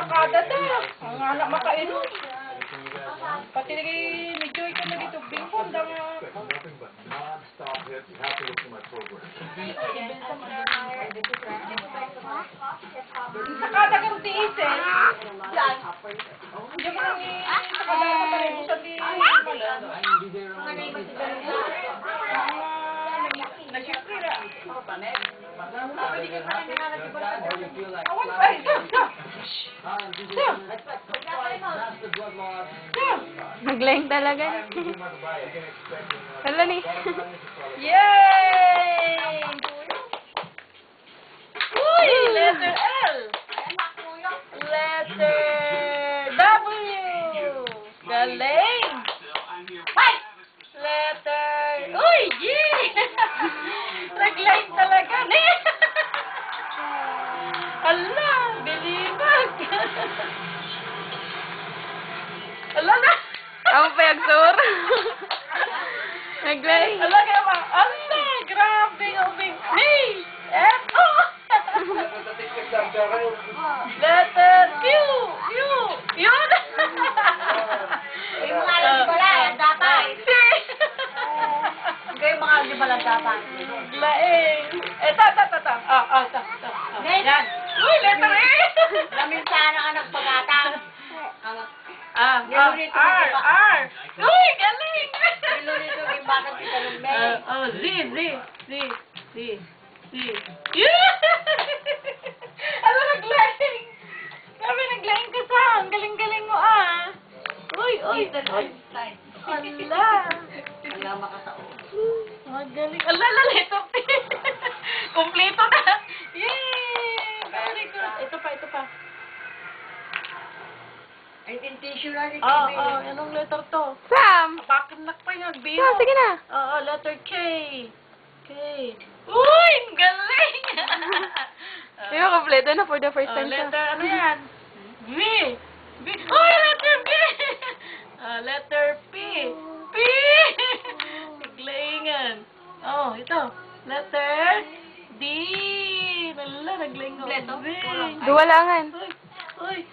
sakada da. Ang anak makainom. Pati ni Joy ka na dito. Bingpon da nga. Sakada kang tiis eh. Hindi mo nang sakada ka pa rin. Sa di malan. Nasyempre na. Awan pa rin. Naglayang talaga. Hala ni. Yay! Uy! Letter L! Letter W! Galing! Letter... Uy! G! Naglayang talaga. Hala! Bilibag! Hala na! Ako pa yagsur. Naglayang. Hala ka ba? Hala! Grabe! Ubing! Hey! Eto! Letter Q! Q! Yun! Yung mga alam pala, dapat. Yung mga alam pala, dapat. Laing! Ta. Yan! Uy! Letter A! Lamin sana ka nagpagatang. R! Uy! Galing! Nilulito yung bakit si Talumay. Z. Yeah! Ano naglaying? Sabi naglaying ka sa. Ang galing-galing mo Uy! Ala! Wala makatao. Magaling. Ala, letter P. Kompleto na. Yay! Very good. Ito pa. Ay, tissue na rin. Anong letter to? Sam! Bakit pa yun? B. Sige na. Letter K. Uy! Ang galing! Di ba kompleto na for the first time siya? Letter, ano yan? V. Uy! Letter B! Letter P. Naglaingan. Ito. Letter D. Naglaing ako. Kompleto? D. Duwalangan. Uy!